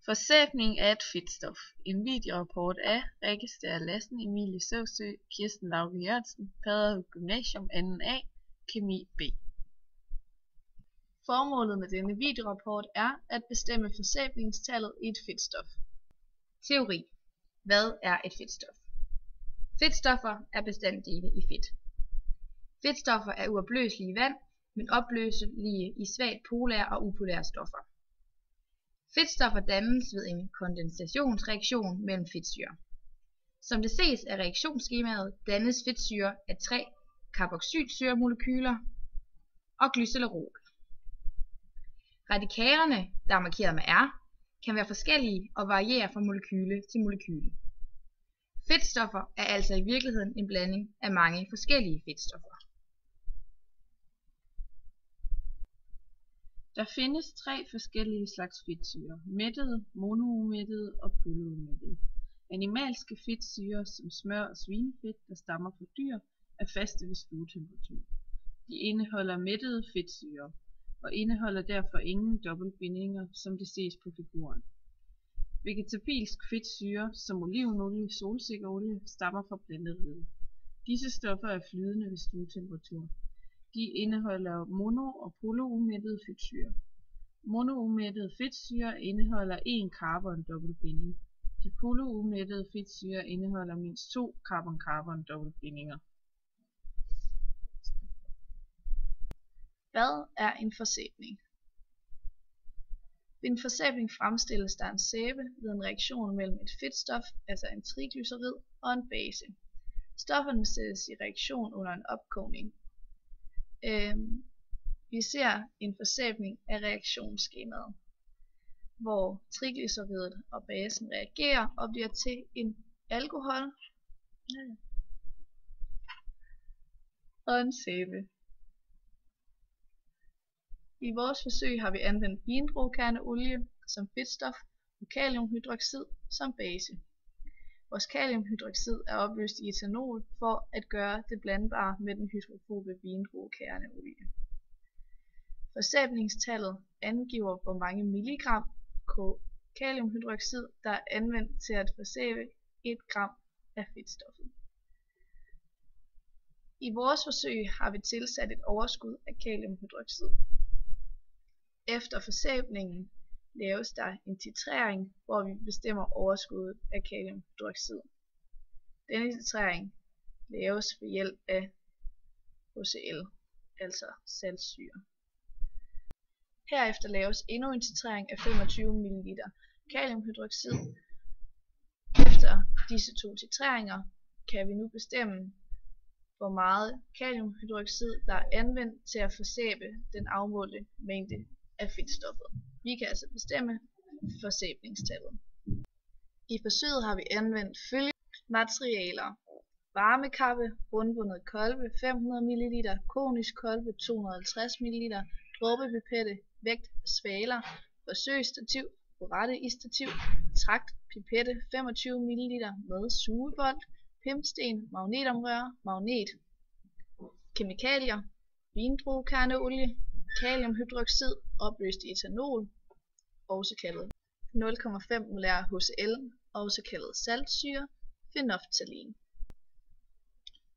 Forsæbning af et fedtstof. En videorapport af Register Lassen, Emilie Søvsø, Kirsten Lauke Jørgensen, Padderøv Gymnasium 2A, Kemi B. Formålet med denne videorapport er at bestemme forsæbningstallet i et fedtstof. Teori. Hvad er et fedtstof? Fedtstoffer er bestanddele i fedt. Fedtstoffer er uopløselige i vand, men opløselige i svagt polære og upolære stoffer. Fedtstoffer dannes ved en kondensationsreaktion mellem fedtsyrer. Som det ses af reaktionsskemaet, dannes fedtsyre af 3 carboxylsyremolekyler og glycerol. Radikalerne, der er markeret med R, kan være forskellige og variere fra molekyle til molekyle. Fedtstoffer er altså i virkeligheden en blanding af mange forskellige fedtstoffer. Der findes 3 forskellige slags fedtsyrer: mættede, monoumættede og polyumættede. Animalske fedtsyrer som smør og svinefedt, der stammer fra dyr, er faste ved stuetemperatur. De indeholder mættede fedtsyrer og indeholder derfor ingen dobbeltbindinger, som det ses på figuren. Vegetabilsk fedtsyre som olivenolie, solsikkeolie stammer fra blandet hvede. Disse stoffer er flydende ved stuetemperatur. De indeholder mono- og polyumættede fedtsyrer. Monoumættede fedtsyrer indeholder 1 carbon-dobbeltbinding. De polyumættede fedtsyrer indeholder mindst 2 carbon-carbon-dobbeltbindinger. Hvad er en forsæbning? Ved en forsæbning fremstilles der en sæbe ved en reaktion mellem et fedtstof, altså en triglycerid, og en base. Stofferne sættes i reaktion under en opkogning. Vi ser en forsæbning af reaktionsskemaet, hvor triglyceridet og basen reagerer og bliver til en alkohol og en sæbe. I vores forsøg har vi anvendt vindruekerneolie som fedtstof og kaliumhydroxid som base. Vores kaliumhydroxid er opløst i etanol for at gøre det blandbart med den hydrofobe vindruekerneolie. Forsæbningstallet angiver, hvor mange milligram kaliumhydroxid, der er anvendt til at forsæbe 1 gram af fedtstoffet. I vores forsøg har vi tilsat et overskud af kaliumhydroxid. Efter forsæbningen laves der en titrering, hvor vi bestemmer overskuddet af kaliumhydroxid. Denne titrering laves ved hjælp af HCl, altså saltsyre. Herefter laves endnu en titrering af 25 ml kaliumhydroxid. Efter disse 2 titreringer kan vi nu bestemme, hvor meget kaliumhydroxid der er anvendt til at forsæbe den afmålte mængde af fedtstoffet. Vi kan altså bestemme forsæbningstallet. I forsøget har vi anvendt følgende materialer: varmekappe, rundbundet kolbe 500 ml, konisk kolbe 250 ml, dråbepipette, vægt svaler, forsøgsstativ, Borette-stativ, trakt, pipette 25 ml med sugebold, pimpsten, magnetomrør, magnet. Kemikalier: vindruekerneolie, kaliumhydroxid opløst i etanol, også kaldet 0,5 molær HCl, også kaldet saltsyre, phenolphthalein.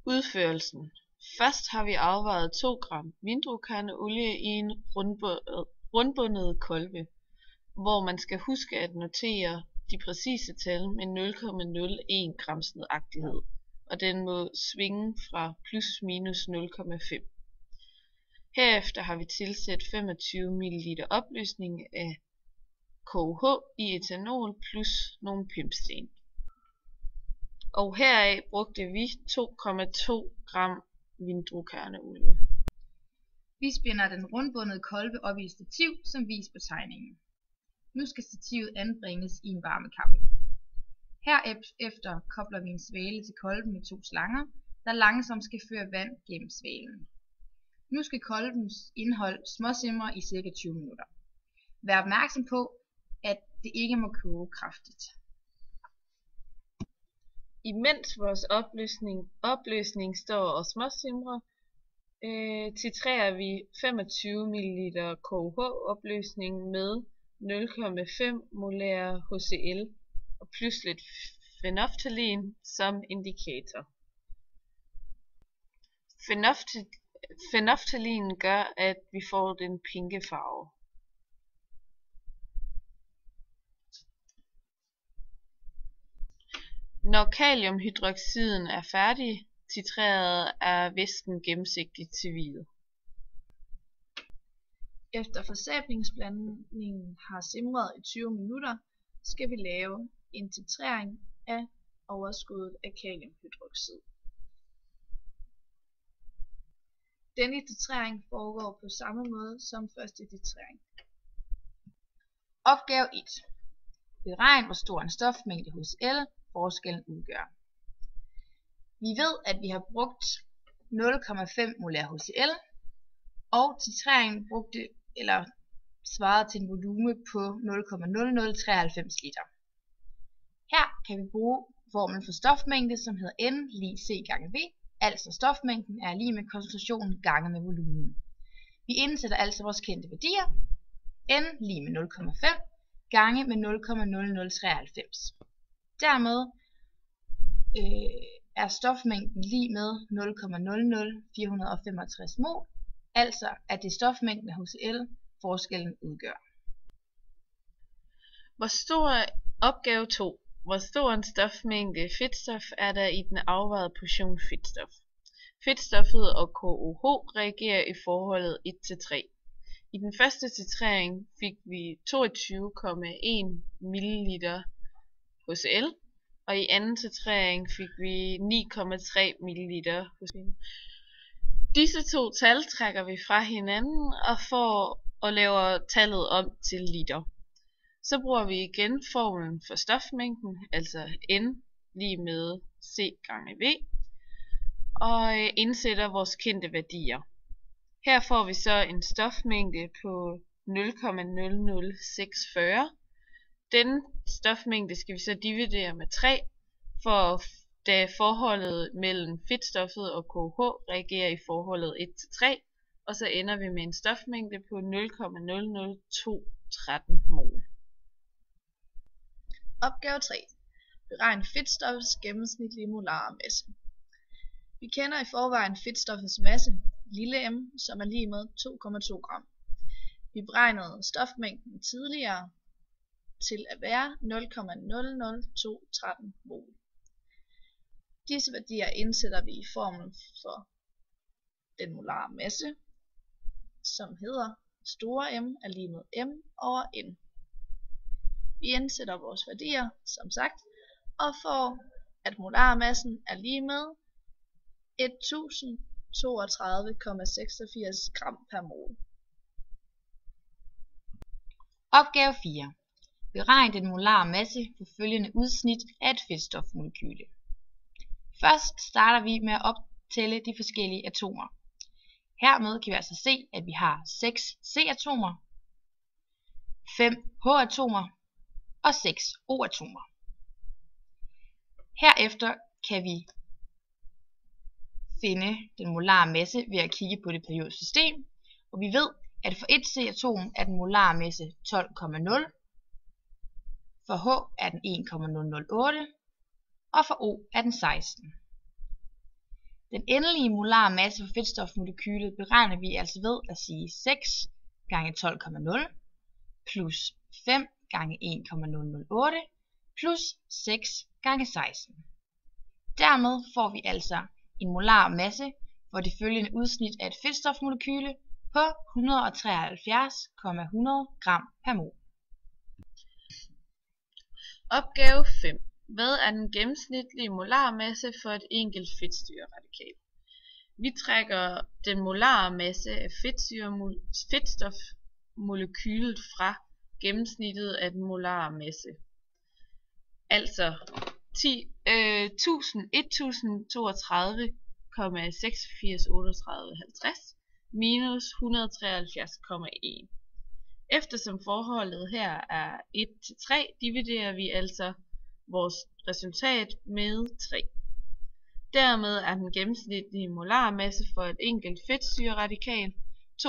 Udførelsen. Først har vi afvejet 2 gram vindruekerneolie i en rundbundet kolbe, hvor man skal huske at notere de præcise tal med 0,01 grams nøjagtighed, og den må svinge fra plus minus 0,5. Herefter har vi tilsat 25 ml opløsning af KOH i etanol plus nogle pimpsten. Og heraf brugte vi 2,2 gram vindruekerneolie. Vi spænder den rundbundede kolbe op i et stativ, som vist på tegningen. Nu skal stativet anbringes i en varmekappe. Herefter kobler vi en svale til kolben med 2 slanger, der langsomt skal føre vand gennem svalen. Nu skal kolbens indhold småsimre i ca. 20 minutter. Vær opmærksom på, at det ikke må koge kraftigt. Imens vores opløsning står og småsimrer, titrerer vi 25 ml KOH opløsning med 0,5 molær HCl og plus lidt fenolftalin som indikator. Fenolftalin gør, at vi får den pinke farve. Når kaliumhydroxiden er færdig titreret, er væsken gennemsigtig til hvid. Efter forsæbningsblandingen har simret i 20 minutter, skal vi lave en titrering af overskuddet af kaliumhydroxid. Denne titrering foregår på samme måde som første titrering. Opgave 1. Beregn, hvor stor en stofmængde HCl forskellen udgør. Vi ved, at vi har brugt 0,5 molær HCl, og titreringen brugte eller svarede til en volume på 0,0093 liter. Her kan vi bruge formlen for stofmængde, som hedder N lig C gange V, altså stofmængden er lig med koncentrationen gange med volumen. Vi indsætter altså vores kendte værdier, N lig med 0,5 gange med 0,0093. Dermed er stofmængden lig med 0,00465 mol, altså at det er stofmængden af HCl forskellen udgør. Opgave 2. Hvor stor en stofmængde fedtstof er der i den afvejede portion fedtstof? Fedtstoffet og KOH reagerer i forholdet 1:3. I den første titrering fik vi 22,1 ml HCl, og i anden titrering fik vi 9,3 ml HCl. Disse to tal trækker vi fra hinanden og laver tallet om til liter. Så bruger vi igen formlen for stofmængden, altså N lig med C gange V, og indsætter vores kendte værdier. Her får vi så en stofmængde på 0,0064. Denne stofmængde skal vi så dividere med 3, da forholdet mellem fedtstoffet og KOH reagerer i forholdet 1:3, og så ender vi med en stofmængde på 0,00213 mol. Opgave 3. Beregn fedtstoffets gennemsnitlige molare masse. Vi kender i forvejen fedtstoffets masse, lille m, som er lig med 2,2 gram. Vi beregnede stofmængden tidligere til at være 0,00213 mol. Disse værdier indsætter vi i formlen for den molare masse, som hedder store M er lig med M over N. Vi indsætter vores værdier, som sagt, og får, at molarmassen er lige med 1032,86 gram per mol. Opgave 4. Beregn den molare masse for følgende udsnit af et fedtstofmolekyle. Først starter vi med at optælle de forskellige atomer. Hermed kan vi altså se, at vi har 6 C-atomer, 5 H-atomer og 6 O-atomer. Herefter kan vi finde den molare masse ved at kigge på det periodiske system, og vi ved, at for et C-atom er den molare masse 12,0, for H er den 1,008, og for O er den 16. Den endelige molare masse for fedtstofmolekylet beregner vi altså ved at sige 6 gange 12,0 plus 5 gange 1,008 plus 6 gange 16. Dermed får vi altså en molar masse for det følgende udsnit af et fedtstofmolekyle på 173,100 gram per mol. Opgave 5. Hvad er den gennemsnitlige molarmasse for et enkelt fedtsyreradikal? Vi trækker den molare masse af fedtstofmolekylet fra gennemsnittet af den molare masse. Altså 1032,863850 minus 173,1. Eftersom forholdet her er 1:3, dividerer vi altså vores resultat med 3. Dermed er den gennemsnitlige molarmasse for et enkelt fedtsyreradikal 286,59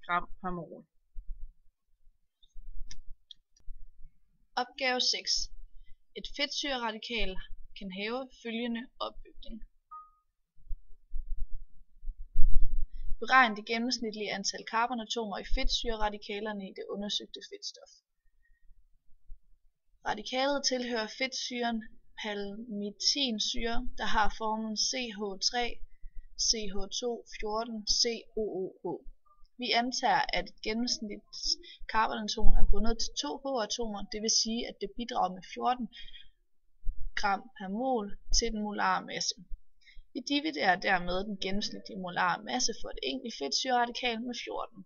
gram per mol. Opgave 6. Et fedtsyreradikal kan have følgende opbygning. Beregn det gennemsnitlige antal carbonatomer i fedtsyreradikalerne i det undersøgte fedtstof. Radikalet tilhører fedtsyren palmitinsyre, der har formlen CH3CH214COOH. Vi antager, at et gennemsnitligt carbonatom er bundet til 2 H-atomer, det vil sige, at det bidrager med 14 gram per mol til den molare masse. Vi dividerer dermed den gennemsnitlige molare masse for et enkelt fedtsyreradikal med 14.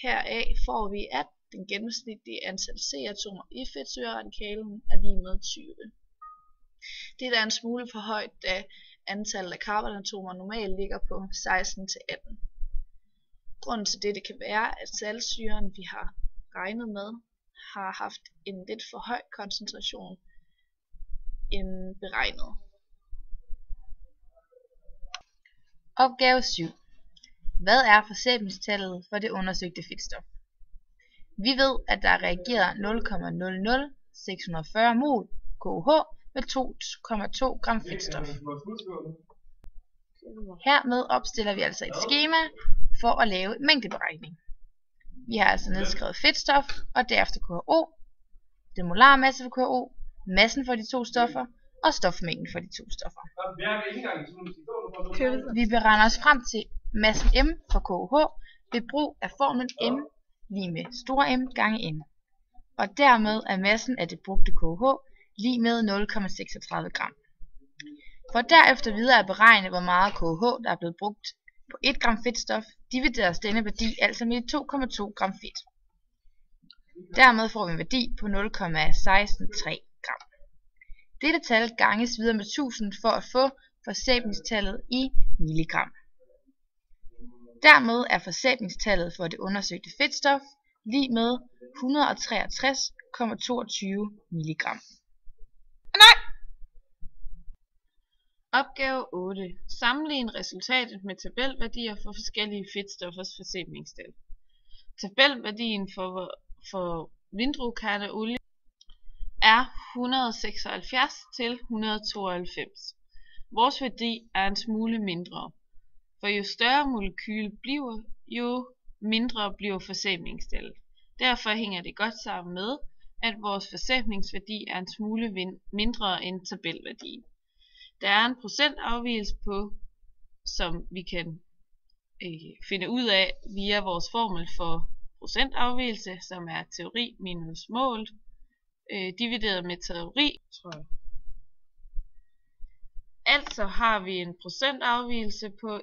Heraf får vi, at den gennemsnitlige antal C-atomer i fedtsyreradikalen er lig med 20. Dette er en smule for højt, da antallet af carbonatomer normalt ligger på 16-18. Grunden til dette kan være, at saltsyren, vi har regnet med, har haft en lidt for høj koncentration end beregnet. Opgave 7. Hvad er forsætningstallet for det undersøgte fedtstof? Vi ved, at der er reageret 0,00640 mol KOH med 2,2 gram fedtstof. Hermed opstiller vi altså et skema for at lave mængdeberegning. Vi har altså nedskrevet fedtstof og derefter KHO, den molare masse for KHO, massen for de to stoffer og stofmængden for de to stoffer. Vi beregner os frem til massen M for KOH ved brug af formlen M lig med store M gange N. Og dermed er massen af det brugte KOH lig med 0,36 gram. For derefter videre at beregne, hvor meget KOH der er blevet brugt på 1 gram fedtstof, divideres denne værdi altså med 2,2 gram fedt. Dermed får vi en værdi på 0,163 gram. Dette tal ganges videre med 1000 for at få forsætningstallet i milligram. Dermed er forsætningstallet for det undersøgte fedtstof lig med 163,22 milligram. Opgave 8. Sammenlign resultatet med tabelværdier for forskellige fedtstoffers forsætningstal. Tabelværdien for vindruekerneolie er 176 til 192. Vores værdi er en smule mindre, for jo større molekyl bliver, jo mindre bliver forsætningstallet. Derfor hænger det godt sammen med, at vores forsætningsværdi er en smule mindre end tabelværdien. Der er en procentafvigelse på, som vi kan finde ud af via vores formel for procentafvigelse, som er teori minus målt, divideret med teori, tror jeg. Altså har vi en procentafvigelse på 11,3%.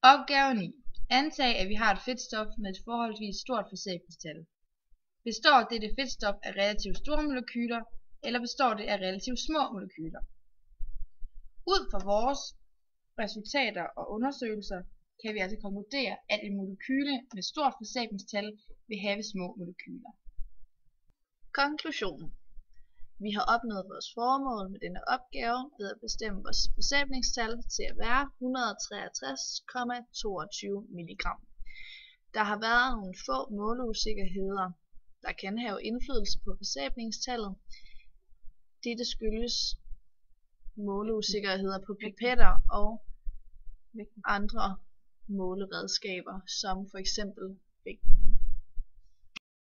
Opgave 9. Antag, at vi har et fedtstof med et forholdsvis stort forsætningstal. Består dette fedtstof af relativt store molekyler, eller består det af relativt små molekyler? Ud fra vores resultater og undersøgelser kan vi altså konkludere, at en molekyle med stort forsætningstal vil have små molekyler. Konklusion. Vi har opnået vores formål med denne opgave ved at bestemme vores forsætningstal til at være 163,22 mg. Der har været nogle få måleusikkerheder, der kan have indflydelse på forsætningstallet. Dette skyldes måleusikkerheder på pipetter og andre måleredskaber, som for eksempel vægten.